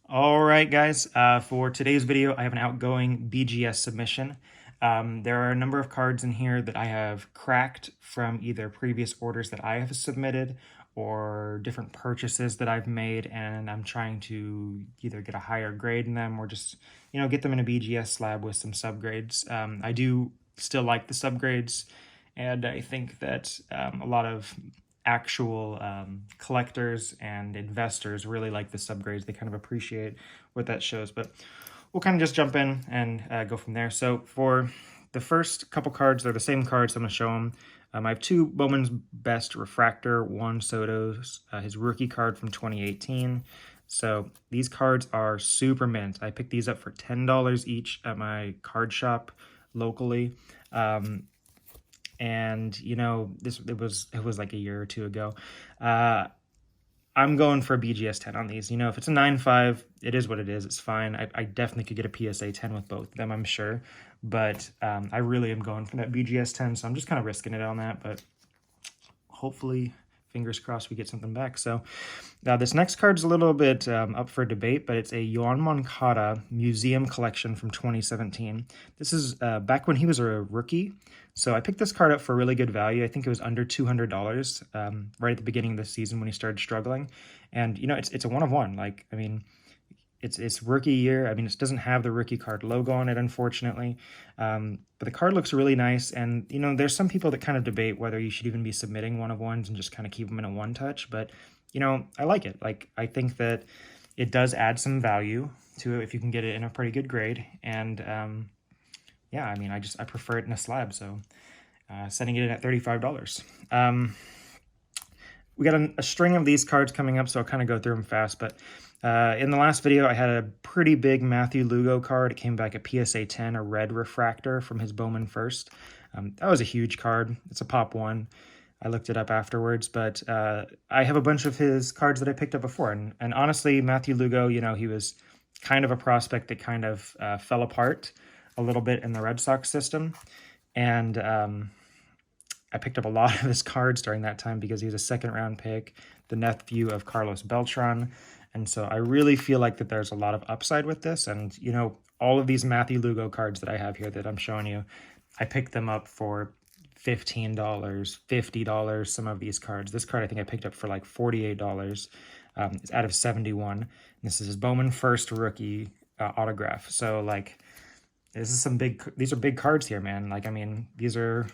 All right, guys, for today's video, I have an outgoing BGS submission. There are a number of cards in here that I have cracked from either previous orders that I have submitted or different purchases that I've made, and I'm trying to either get a higher grade in them or just, get them in a BGS slab with some subgrades. I do still like the subgrades, and I think that a lot of actual collectors and investors really like the subgrades. They kind of appreciate what that shows, but we'll kind of just jump in and go from there. So for the first couple cards, they're the same cards. I'm going to show them. I have two Bowman's Best Refractor, Juan Soto's, his rookie card from 2018. So these cards are super mint. I picked these up for $10 each at my card shop locally. And it was like a year or two ago. I'm going for a BGS 10 on these. If it's a 9.5, it is what it is. It's fine. I definitely could get a PSA 10 with both of them, I'm sure. But I really am going for that BGS 10, so I'm just kind of risking it on that. But hopefully, fingers crossed, we get something back. So this next card's a little bit up for debate, but it's a Yoan Moncada Museum Collection from 2017. This is back when he was a rookie. So I picked this card up for really good value. I think it was under $200 right at the beginning of the season when he started struggling. And, it's a one of one. Like, I mean, it's rookie year. I mean, it doesn't have the rookie card logo on it, unfortunately. But the card looks really nice. And, there's some people that kind of debate whether you should even be submitting one of ones and just kind of keep them in a one touch. But, I like it. Like, I think that it does add some value to it if you can get it in a pretty good grade. And, yeah, I mean, I prefer it in a slab. So setting it in at $35. We got a string of these cards coming up, so I'll kind of go through them fast. But in the last video, I had a pretty big Matthew Lugo card. It came back a PSA 10, a red refractor from his Bowman First. That was a huge card. It's a pop one. I looked it up afterwards, but I have a bunch of his cards that I picked up before. And honestly, Matthew Lugo, he was kind of a prospect that kind of fell apart a little bit in the Red Sox system. And I picked up a lot of his cards during that time because he was a second-round pick, the nephew of Carlos Beltran. And so I really feel like that there's a lot of upside with this. And, all of these Matthew Lugo cards that I have here that I'm showing you, I picked them up for $15, $50, some of these cards. This card I think I picked up for like $48. It's out of 71. This is his Bowman First rookie autograph. So, like, these are big cards here, man. Like, I mean, these are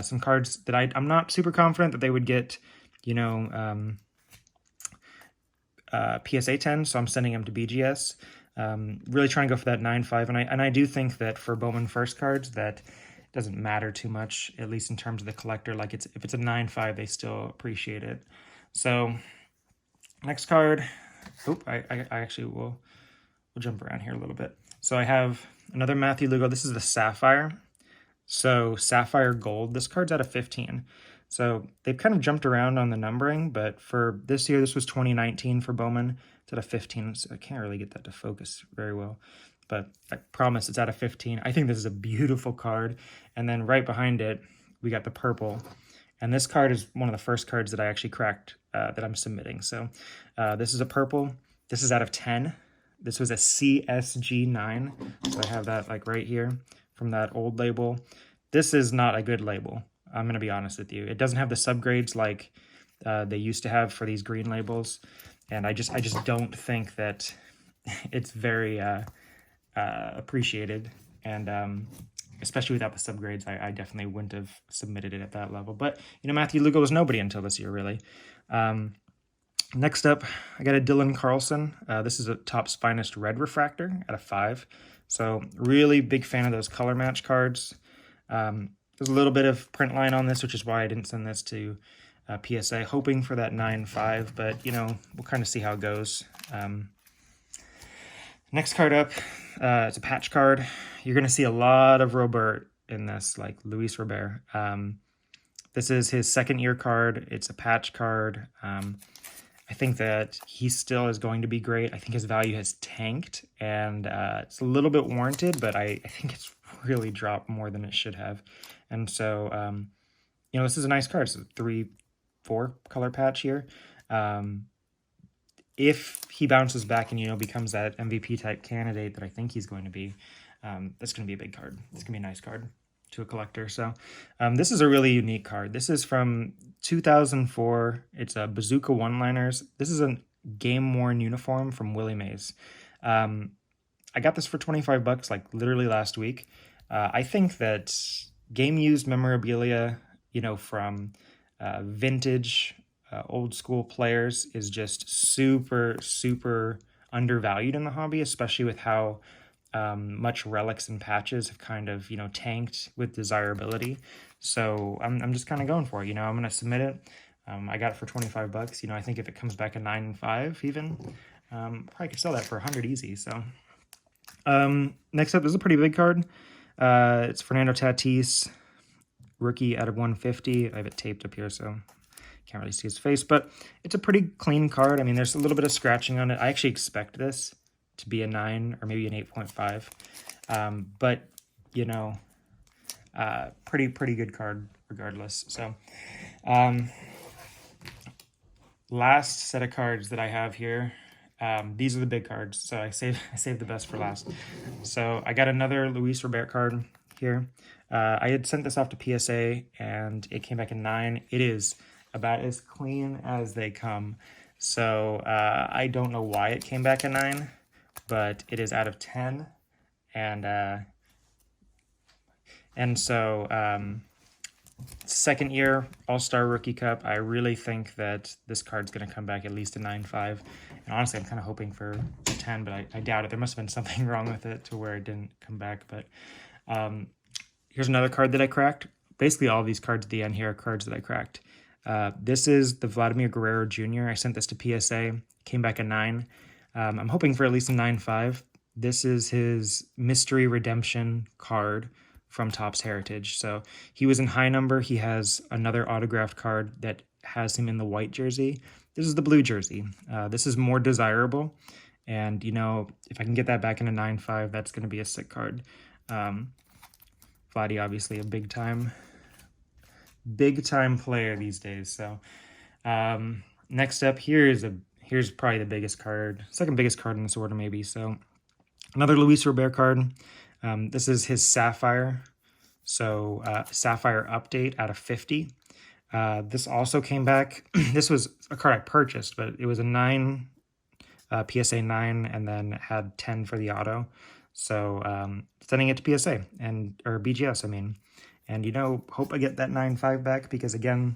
some cards that I'm not super confident that they would get, PSA 10, so I'm sending them to BGS. Really trying to go for that 9.5, and I do think that for Bowman First cards, that doesn't matter too much, at least in terms of the collector. Like, if it's a 9.5, they still appreciate it. So, next card. I actually will jump around here a little bit. So I have another Matthew Lugo. This is the Sapphire. So Sapphire Gold, this card's out of 15. So they've kind of jumped around on the numbering, but for this year, this was 2019 for Bowman. It's out of 15, so I can't really get that to focus very well. But I promise it's out of 15. I think this is a beautiful card. And then right behind it, we got the purple. And this card is one of the first cards that I actually cracked that I'm submitting. So this is a purple. This is out of 10. This was a CSG9. So I have that like right here from that old label. This is not a good label. I'm going to be honest with you. It doesn't have the subgrades like they used to have for these green labels. And I just don't think that it's very appreciated. And especially without the subgrades, I definitely wouldn't have submitted it at that level. But, Matthew Lugo was nobody until this year, really. Next up, I got a Dylan Carlson. This is a Topps Finest Red Refractor out of 5. So really big fan of those color match cards. There's a little bit of print line on this, which is why I didn't send this to PSA, hoping for that 9.5, but, we'll kind of see how it goes. Next card up, it's a patch card. You're going to see a lot of Robert in this, like Luis Robert. This is his second-year card. It's a patch card. I think that he still is going to be great. I think his value has tanked, and it's a little bit warranted, but I think it's really dropped more than it should have. And so, this is a nice card. It's a 3-4 color patch here. If he bounces back and, you know, becomes that MVP type candidate that I think he's going to be, that's going to be a big card. It's going to be a nice card to a collector. So this is a really unique card. This is from 2004. It's a Bazooka One-Liners. This is a game-worn uniform from Willie Mays. I got this for 25 bucks, like literally last week. I think that game-used memorabilia, you know, from vintage, old school players is just super, super undervalued in the hobby, especially with how much relics and patches have kind of, you know, tanked with desirability. So I'm just kind of going for it. You know, I'm going to submit it. I got it for 25 bucks. You know, I think if it comes back at 9 and 5 even, probably could sell that for 100 easy. So next up, this is a pretty big card. It's Fernando Tatis, rookie out of 150. I have it taped up here, so can't really see his face, but it's a pretty clean card. I mean, there's a little bit of scratching on it. I actually expect this to be a 9 or maybe an 8.5, but you know, pretty good card regardless. So last set of cards that I have here, these are the big cards, so I saved the best for last. So I got another Luis Robert card here. I had sent this off to PSA and it came back in 9. It is about as clean as they come. So I don't know why it came back in 9, but it is out of 10. And so second year All-Star Rookie Cup, I really think that this card's going to come back at least a 9.5. And honestly, I'm kind of hoping for a 10, but I doubt it. There must have been something wrong with it to where it didn't come back. But here's another card that I cracked. Basically, all of these cards at the end here are cards that I cracked. This is the Vladimir Guerrero Jr. I sent this to PSA, came back a 9. I'm hoping for at least a 9.5. This is his Mystery Redemption card from Topps Heritage. So he was in high number. He has another autographed card that has him in the white jersey. This is the blue jersey. This is more desirable. And, you know, if I can get that back in a 9.5, that's going to be a sick card. Vladdy, obviously a big time player these days. So next up, here's probably the biggest card, second biggest card in this order maybe. So another Luis Robert card. This is his Sapphire. So Sapphire update out of 50. This also came back. This was a card I purchased, but it was a 9, PSA 9, and then had 10 for the auto. So sending it to PSA or BGS, I mean. And, you know, hope I get that 9.5 back because, again,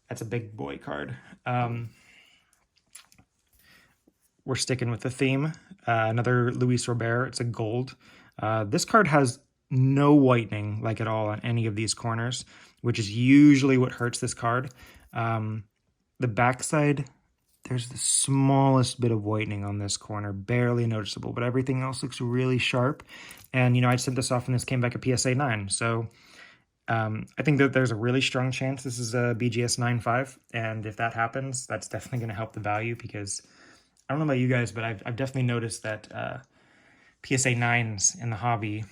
that's a big boy card. We're sticking with the theme. Another Luis Robert. It's a gold. This card has no whitening, like at all, on any of these corners, which is usually what hurts this card. The backside, there's the smallest bit of whitening on this corner, barely noticeable, but everything else looks really sharp. And, you know, I sent this off and this came back a PSA 9. So I think that there's a really strong chance this is a BGS 9.5, and if that happens, that's definitely going to help the value because I don't know about you guys, but I've definitely noticed that PSA 9s in the hobby,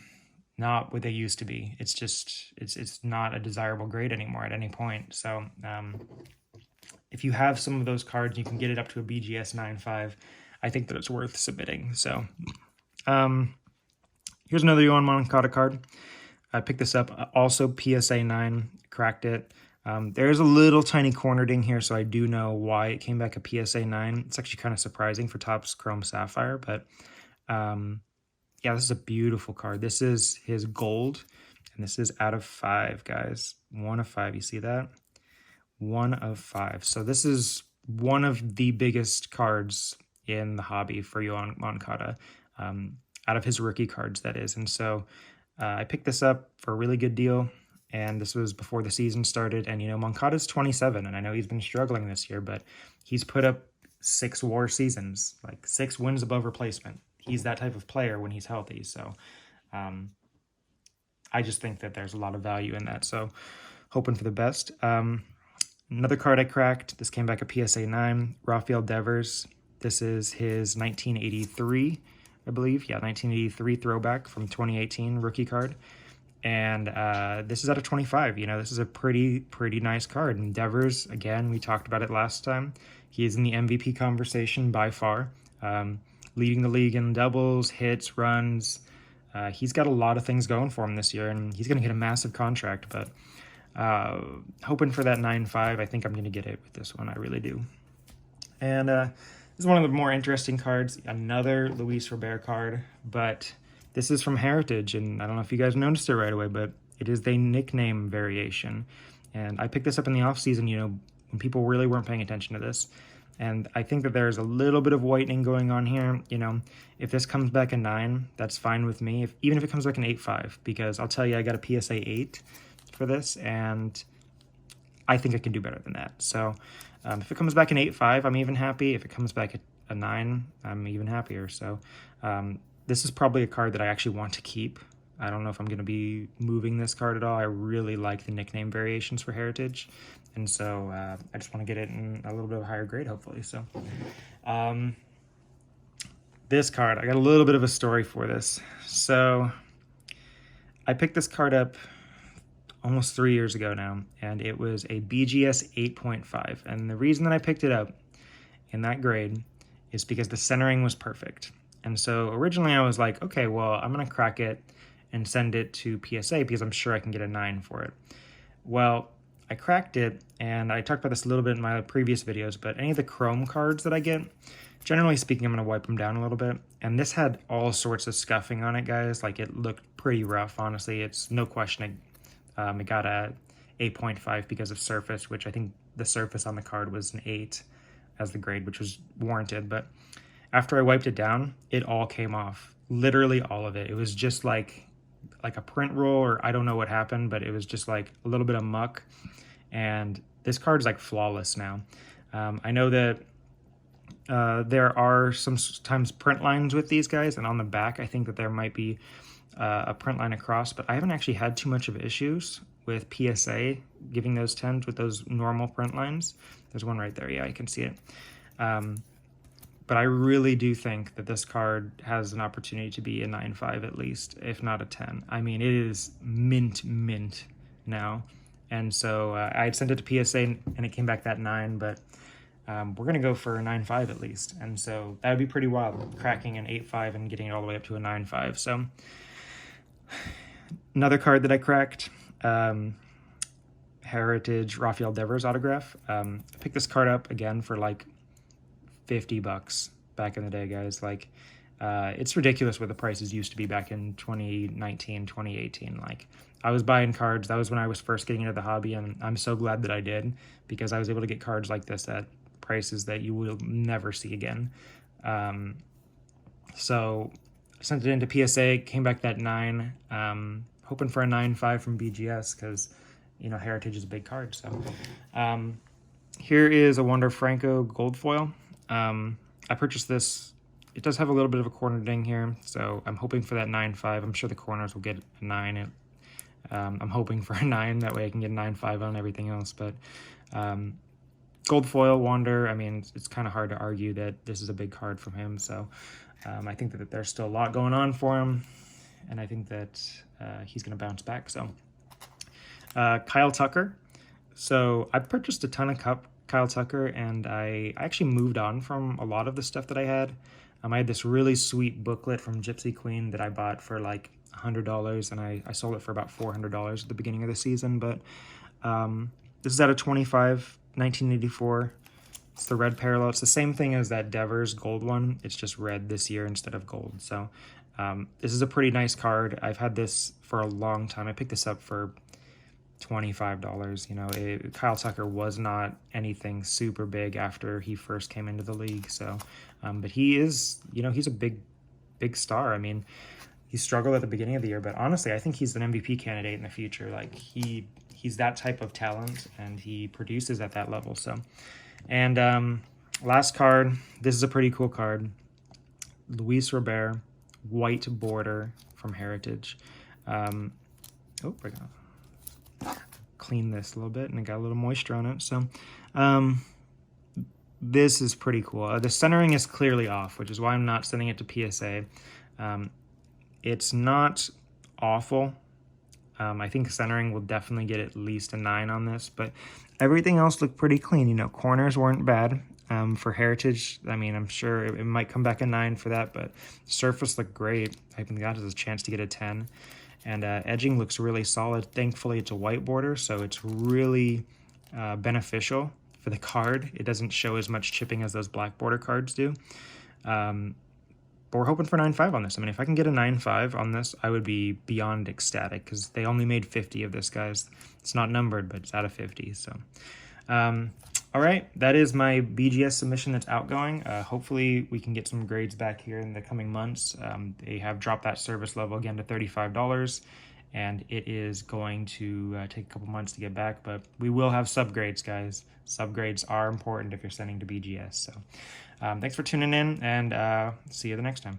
not what they used to be. It's just, it's not a desirable grade anymore at any point. So if you have some of those cards, you can get it up to a BGS 9.5. I think that it's worth submitting. So here's another Yoan Moncada card. I picked this up, also PSA 9, cracked it. There's a little tiny corner ding here, so I do know why it came back a PSA 9. It's actually kind of surprising for Topps Chrome Sapphire, but yeah, this is a beautiful card. This is his gold, and this is out of 5, guys. 1 of 5, you see that? 1 of 5. So this is one of the biggest cards in the hobby for Yoan Moncada, out of his rookie cards, that is. And so I picked this up for a really good deal, and this was before the season started. And, you know, Moncada's 27, and I know he's been struggling this year, but he's put up 6 WAR seasons, like 6 wins above replacement. He's that type of player when he's healthy. So I just think that there's a lot of value in that. So hoping for the best. Another card I cracked, this came back a PSA 9, Rafael Devers. This is his 1983, I believe. Yeah, 1983 throwback from 2018 rookie card. And this is out of 25. You know, this is a pretty nice card. And Devers, again, we talked about it last time. He is in the MVP conversation by far. Leading the league in doubles, hits, runs. He's got a lot of things going for him this year, and he's going to get a massive contract, but hoping for that 9.5. I think I'm going to get it with this one. I really do. And this is one of the more interesting cards, another Luis Robert card, but this is from Heritage, and I don't know if you guys noticed it right away, but it is the nickname variation. And I picked this up in the offseason, when people really weren't paying attention to this. And I think that there's a little bit of whitening going on here. If this comes back a 9, that's fine with me, even if it comes back an 8.5, because I'll tell you, I got a PSA 8 for this, and I think I can do better than that. So if it comes back an 8.5, I'm even happy. If it comes back a 9, I'm even happier. So this is probably a card that I actually want to keep. I don't know if I'm going to be moving this card at all. I really like the nickname variations for Heritage, and so I just want to get it in a little bit of a higher grade, hopefully. So this card, I got a little bit of a story for this. So I picked this card up almost 3 years ago now, and it was a BGS 8.5. And the reason that I picked it up in that grade is because the centering was perfect. And so originally I was like, okay, well, I'm going to crack it and send it to PSA because I'm sure I can get a 9 for it. Well, I cracked it, and I talked about this a little bit in my previous videos, but any of the chrome cards that I get, generally speaking, I'm going to wipe them down a little bit. And this had all sorts of scuffing on it, guys. Like, it looked pretty rough, honestly. It's no question it got a 8.5 because of surface, which I think the surface on the card was an 8 as the grade, which was warranted. But after I wiped it down, it all came off. Literally all of it. It was just like a print roll, or I don't know what happened, but it was just like a little bit of muck. And this card is like flawless now. I know that there are sometimes print lines with these guys, and on the back I think that there might be a print line across, but I haven't actually had too much of issues with PSA giving those 10s with those normal print lines. There's one right there. Yeah, I can see it. But I really do think that this card has an opportunity to be a 9.5 at least, if not a 10. I mean, it is mint now. And so I had sent it to PSA, and it came back that 9, but we're going to go for a 9.5 at least. And so that would be pretty wild, cracking an 8.5 and getting it all the way up to a 9.5. So another card that I cracked, Heritage Rafael Devers autograph. I picked this card up again for like $50 back in the day, guys. Like, it's ridiculous what the prices used to be back in 2019, 2018. Like, I was buying cards. That was when I was first getting into the hobby, and I'm so glad that I did, because I was able to get cards like this at prices that you will never see again. So I sent it into PSA, came back that 9, hoping for a 9.5 from BGS, because Heritage is a big card. So here is a Wander Franco gold foil. I purchased this. It does have a little bit of a corner ding here, so I'm hoping for that 9.5. I'm sure the corners will get a 9. I'm hoping for a 9. That way I can get a 9.5 on everything else. But gold foil Wander, I mean, it's kind of hard to argue that this is a big card from him. So I think that there's still a lot going on for him, and I think that he's going to bounce back. So Kyle Tucker. So I purchased a ton of Kyle Tucker, and I actually moved on from a lot of the stuff that I had. I had this really sweet booklet from Gypsy Queen that I bought for like $100, and I sold it for about $400 at the beginning of the season. But this is out of 25, 1984. It's the red parallel. It's the same thing as that Devers gold one. It's just red this year instead of gold. So this is a pretty nice card. I've had this for a long time. I picked this up for $25. Kyle Tucker was not anything super big after he first came into the league. So, but he is, he's a big star. I mean, he struggled at the beginning of the year, but honestly, I think he's an MVP candidate in the future. Like, he's that type of talent, and he produces at that level. So, and last card, this is a pretty cool card. Luis Robert, white border from Heritage. We're gonna clean this a little bit, and it got a little moisture on it. So this is pretty cool. The centering is clearly off, which is why I'm not sending it to PSA. It's not awful. I think centering will definitely get at least a 9 on this, but everything else looked pretty clean. Corners weren't bad. For Heritage, I mean, I'm sure it might come back a 9 for that, but surface looked great. I even got a chance to get a 10. And edging looks really solid. Thankfully, it's a white border, so it's really beneficial for the card. It doesn't show as much chipping as those black border cards do. But we're hoping for 9.5 on this. I mean, if I can get a 9.5 on this, I would be beyond ecstatic, because they only made 50 of this, guys. It's not numbered, but it's out of 50, so... all right, that is my BGS submission that's outgoing. Hopefully we can get some grades back here in the coming months. They have dropped that service level again to $35, and it is going to take a couple months to get back, but we will have subgrades, guys. Subgrades are important if you're sending to BGS. So thanks for tuning in, and see you the next time.